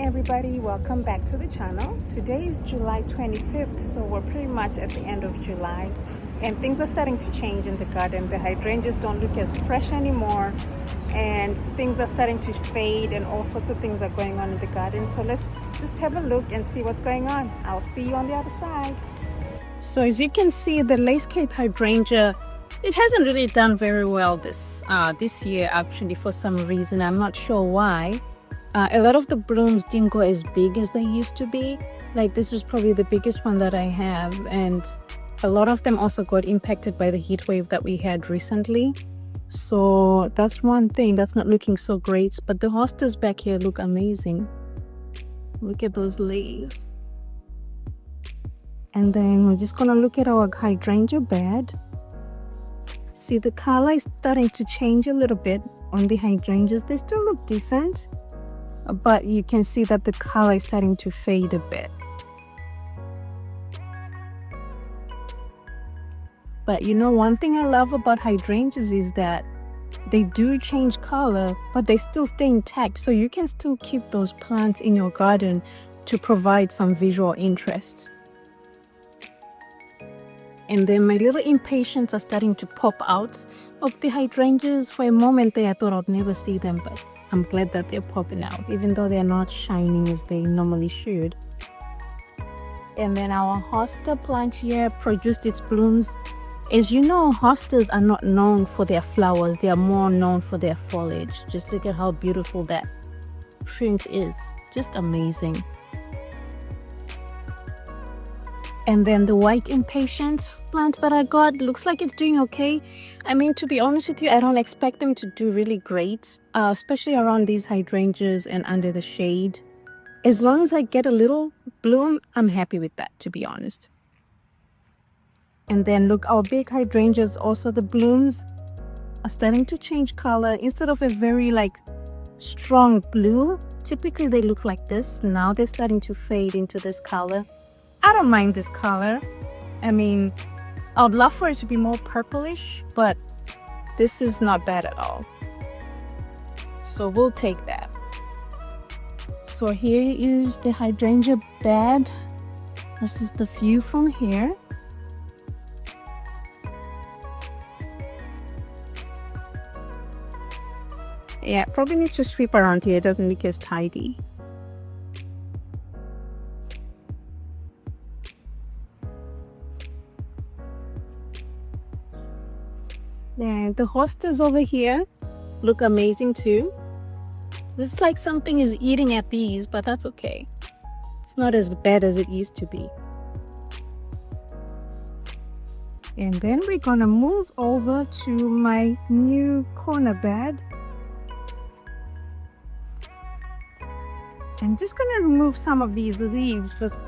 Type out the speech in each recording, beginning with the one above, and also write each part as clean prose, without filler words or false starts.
everybody, welcome back to the channel. Today is July 25th, so we're pretty much at the end of July and things are starting to change in the garden. The hydrangeas don't look as fresh anymore and things are starting to fade and all sorts of things are going on in the garden. So let's just have a look and see what's going on. I'll see you on the other side. So as you can see, the Lace Cape hydrangea, it hasn't really done very well this year actually, for some reason. I'm not sure why. A lot of the blooms didn't go as big as they used to be. Like this is probably the biggest one that I have, and a lot of them also got impacted by the heat wave that we had recently. So that's one thing that's not looking so great, but the hostas back here look amazing. Look at those leaves. And then we're just gonna look at our hydrangea bed. See, the color is starting to change a little bit on the hydrangeas. They still look decent, but you can see that the color is starting to fade a bit. But you know, one thing I love about hydrangeas is that they do change color, but they still stay intact. So you can still keep those plants in your garden to provide some visual interest. And then my little impatiens are starting to pop out of the hydrangeas. For a moment there, I thought I'd never see them, but I'm glad that they're popping out, even though they're not shining as they normally should. And then our hosta plant here produced its blooms. As you know, hostas are not known for their flowers. They are more known for their foliage. Just look at how beautiful that print is. Just amazing. And then the white impatiens plant that I got looks like it's doing okay. I mean, to be honest with you, I don't expect them to do really great, especially around these hydrangeas and under the shade. As long as I get a little bloom, I'm happy with that, to be honest. And then look, our big hydrangeas, also the blooms are starting to change color. Instead of a very strong blue, typically they look like this. Now they're starting to fade into this color. I don't mind this color. I mean, I would love for it to be more purplish, but this is not bad at all. So we'll take that. So here is the hydrangea bed. This is the view from here. Yeah, probably need to sweep around here. It doesn't look as tidy. And the hostas over here look amazing too. So it's like something is eating at these, but that's okay. It's not as bad as it used to be. And then we're gonna move over to my new corner bed. I'm just gonna remove some of these leaves because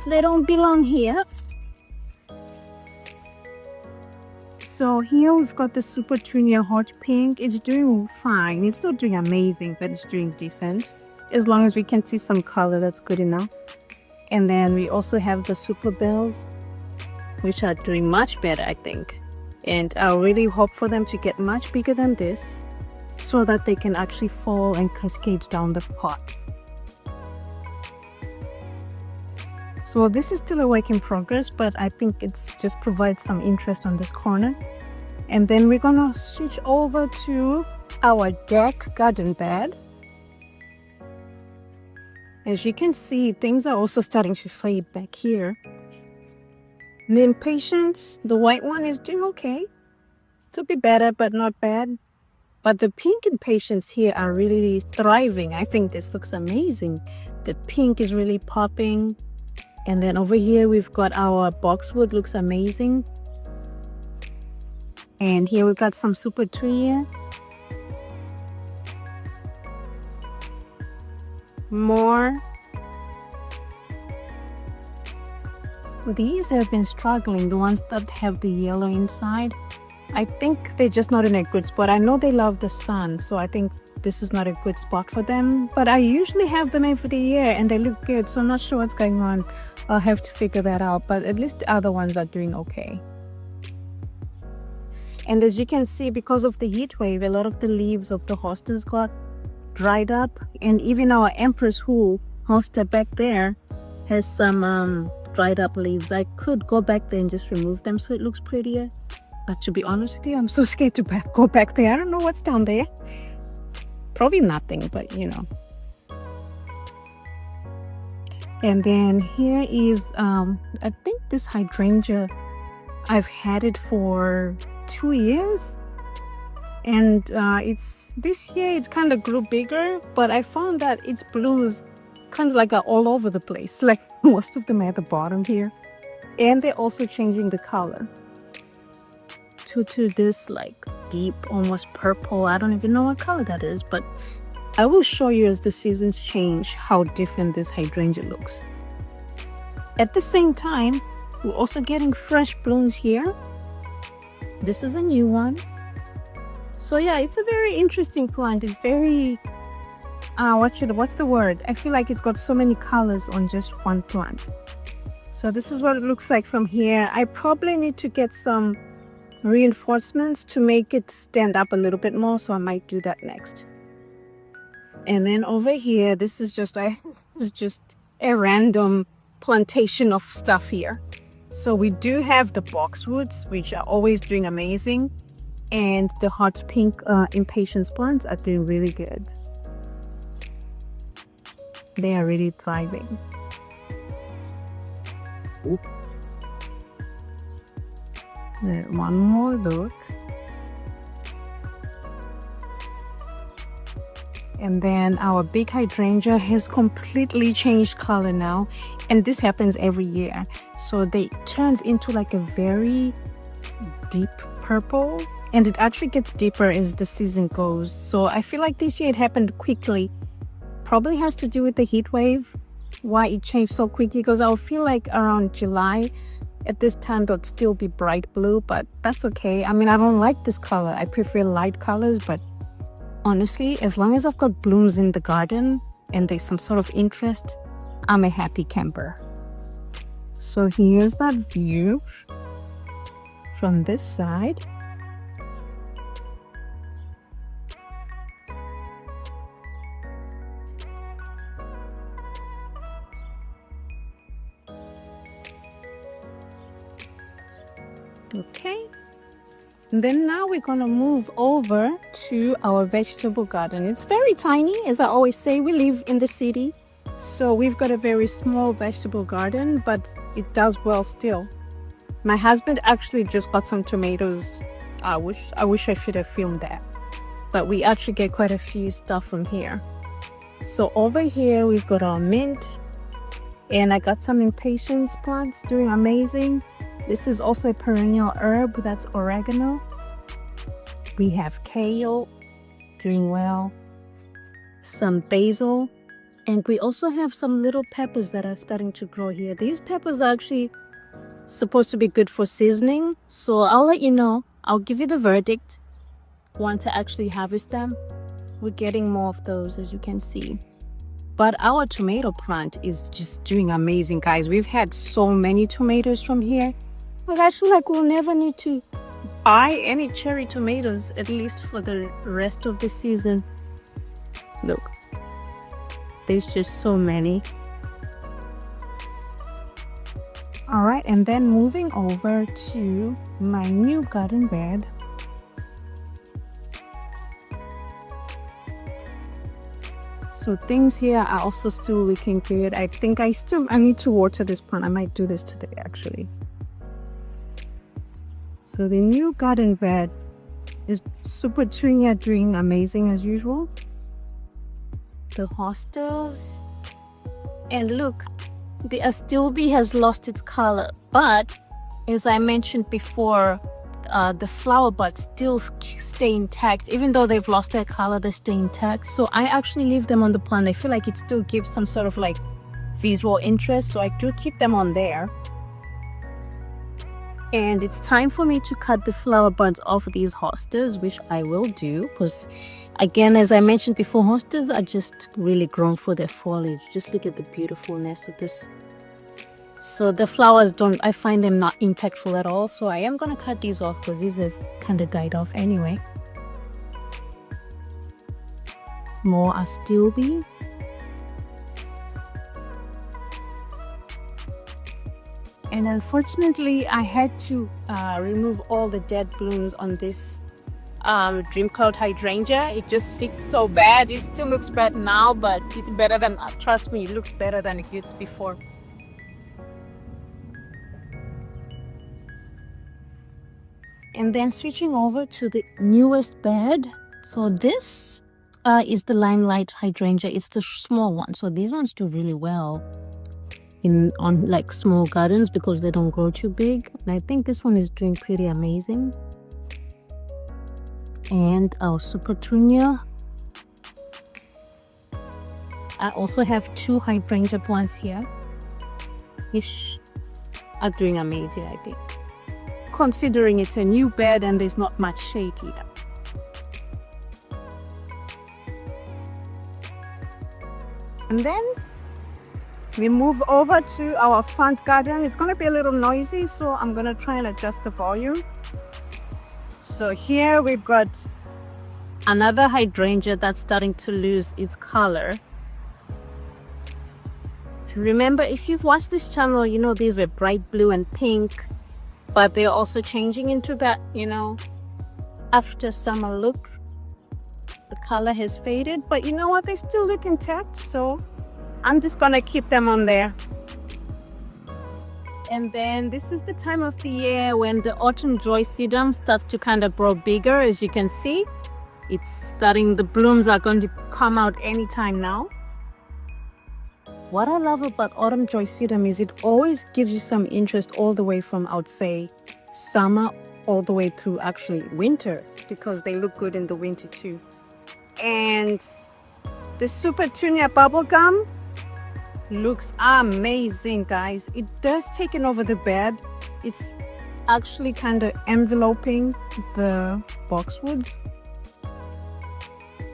they don't belong here. So here we've got the Super Tunia Hot Pink. It's doing fine. It's not doing amazing, but it's doing decent. As long as we can see some color, that's good enough. And then we also have the Super Bells, which are doing much better, I think. And I really hope for them to get much bigger than this so that they can actually fall and cascade down the pot. So this is still a work in progress, but I think it's just provides some interest on this corner. And then we're gonna switch over to our deck garden bed. As you can see, things are also starting to fade back here. The impatiens, the white one is doing okay. Still be better, but not bad. But the pink impatiens here are really thriving. I think this looks amazing. The pink is really popping. And then over here we've got our boxwood, looks amazing. And here we've got some Super Tunia. More. These have been struggling, the ones that have the yellow inside. I think they're just not in a good spot. I know they love the sun, so I think this is not a good spot for them. But I usually have them every year and they look good, so I'm not sure what's going on. I'll have to figure that out, but at least the other ones are doing okay. And as you can see, because of the heat wave, a lot of the leaves of the hostas got dried up, and even our Empress Who hosta back there has some dried up leaves. I could go back there and just remove them so it looks prettier. But to be honest with you, I'm so scared to go back there. I don't know what's down there. Probably nothing, but you know. And then here is, I think this hydrangea, I've had it for 2 years. And this year it's kind of grew bigger, but I found that its blooms kind of like are all over the place. Like most of them are at the bottom here. And they're also changing the color to this like deep, almost purple. I don't even know what color that is, but I will show you as the seasons change how different this hydrangea looks. At the same time, we're also getting fresh blooms here. This is a new one. So yeah, it's a very interesting plant. It's very, what's the word? I feel like it's got so many colors on just one plant. So this is what it looks like from here. I probably need to get some reinforcements to make it stand up a little bit more, so I might do that next. And then over here, this is just a random plantation of stuff here. So we do have the boxwoods, which are always doing amazing, and the hot pink impatiens plants are doing really good. They are really thriving. One more look. And then our big hydrangea has completely changed color now, and this happens every year. So they turns into like a very deep purple, and it actually gets deeper as the season goes. So I feel like this year it happened quickly. Probably has to do with the heat wave, why it changed so quickly, because I'll feel like around July at this time they'll still be bright blue, but that's okay. I mean, I don't like this color. I prefer light colors, but honestly, as long as I've got blooms in the garden and there's some sort of interest, I'm a happy camper. So here's that view from this side. Okay, and then now we're gonna move over to our vegetable garden. It's very tiny, as I always say. We live in the city, so we've got a very small vegetable garden, but it does well still. My husband actually just got some tomatoes. I wish I should have filmed that, but we actually get quite a few stuff from here. So over here we've got our mint, and I got some impatiens plants doing amazing. This is also a perennial herb, that's oregano. We have kale doing well, some basil, and we also have some little peppers that are starting to grow here. These peppers are actually supposed to be good for seasoning, so I'll let you know. I'll give you the verdict once I actually harvest them. We're getting more of those, as you can see. But our tomato plant is just doing amazing, guys. We've had so many tomatoes from here. But I feel like we'll never need to buy any cherry tomatoes, at least for the rest of the season. Look, there's just so many. All right, and then moving over to my new garden bed. So things here are also still looking good. I think I need to water this plant. I might do this today, actually. So the new garden bed is super doing amazing as usual. The hostas, and look, the astilbe has lost its color, but as I mentioned before, the flower buds still stay intact. Even though they've lost their color, they stay intact. So I actually leave them on the plant. I feel like it still gives some sort of like visual interest, so I do keep them on there. And it's time for me to cut the flower buds off these hostas, which I will do, because again, as I mentioned before, hostas are just really grown for their foliage. Just look at the beautifulness of this. So the flowers I find them not impactful at all, so I am gonna cut these off because these have kind of died off anyway. More astilbe. And unfortunately, I had to remove all the dead blooms on this Dream Cloud hydrangea. It just looked so bad. It still looks bad now, but it's better than, trust me, it looks better than it did before. And then switching over to the newest bed. So this is the Limelight hydrangea. It's the small one. So these ones do really well on like small gardens because they don't grow too big. And I think this one is doing pretty amazing. And our Super Tunia. I also have 2 hydrangea plants here, which are doing amazing, I think, considering it's a new bed and there's not much shade here. And then we move over to our front garden. It's going to be a little noisy, so I'm going to try and adjust the volume. So here we've got another hydrangea that's starting to lose its color. Remember, if you've watched this channel, you know these were bright blue and pink, but they're also changing into that, you know, after summer look. The color has faded, but you know what? They still look intact, so I'm just gonna keep them on there. And then this is the time of the year when the autumn joy sedum starts to kind of grow bigger. As you can see, it's starting, the blooms are going to come out anytime now. What I love about autumn joy sedum is it always gives you some interest all the way from, I would say, summer all the way through actually winter, because they look good in the winter too. And the Super Tunia bubblegum looks amazing, guys. It does taken over the bed. It's actually kind of enveloping the boxwoods.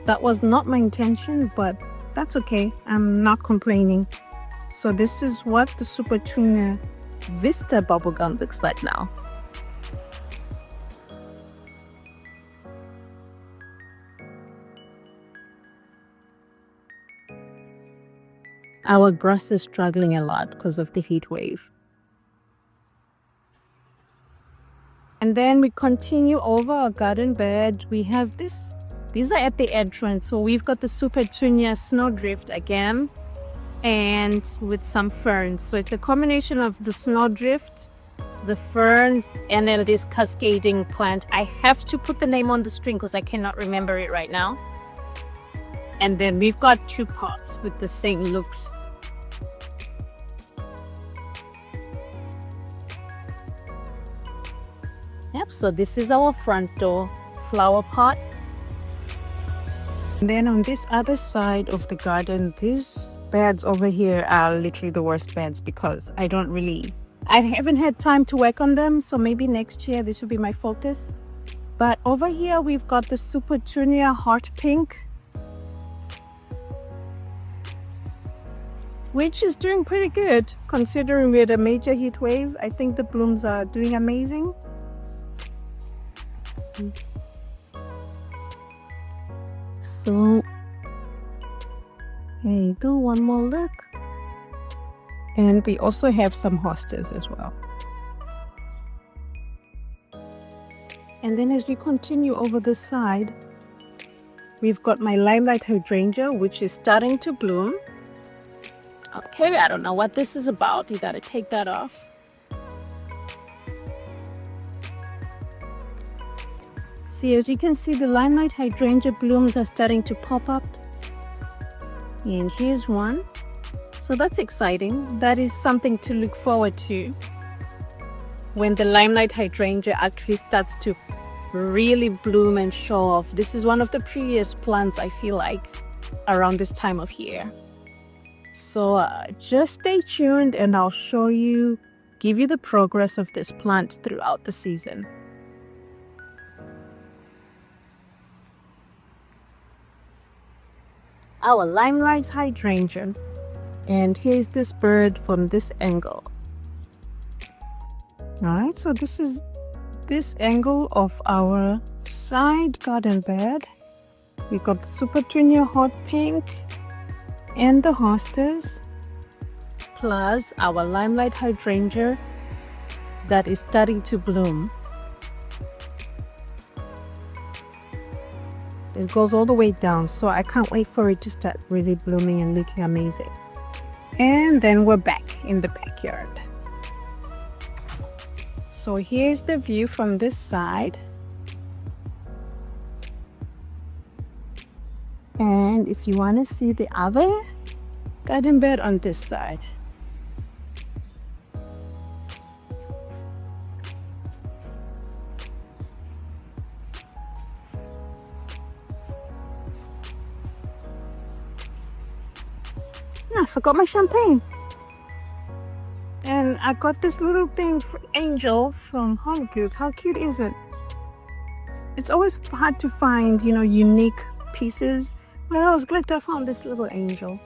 That was not my intention, but that's okay. I'm not complaining. So this is what the Super Tunia Vista bubblegum looks like now. Our grass is struggling a lot because of the heat wave. And then we continue over our garden bed. We have this, these are at the entrance. So we've got the Super Tunia Snowdrift again, and with some ferns. So it's a combination of the snowdrift, the ferns, and then this cascading plant. I have to put the name on the screen because I cannot remember it right now. And then we've got 2 pots with the same look. Yep, so this is our front door flower pot. And then on this other side of the garden, these beds over here are literally the worst beds because I haven't had time to work on them. So maybe next year this will be my focus. But over here we've got the Super Tunia Hot Pink, which is doing pretty good considering we had a major heat wave. I think the blooms are doing amazing. So here you go, one more look. And we also have some hostas as well. And then as we continue over the side, we've got my Limelight hydrangea, which is starting to bloom. Okay, I don't know what this is about. You gotta take that off. See, as you can see, the Limelight hydrangea blooms are starting to pop up. And here's one. So that's exciting. That is something to look forward to when the Limelight hydrangea actually starts to really bloom and show off. This is one of the prettiest plants, I feel like, around this time of year. So just stay tuned and I'll show you, give you the progress of this plant throughout the season. Our Limelight hydrangea, and here's this bird from this angle. All right, so this is this angle of our side garden bed. We got the Super Tunia Hot Pink and the hostas, plus our Limelight hydrangea that is starting to bloom. It goes all the way down, so I can't wait for it to start really blooming and looking amazing. And then we're back in the backyard. So here's the view from this side. And if you want to see the other garden bed on this side. I forgot my champagne. And I got this little thing for Angel from Home Goods. How cute is it? It's always hard to find, unique pieces. But I was glad I found this little angel.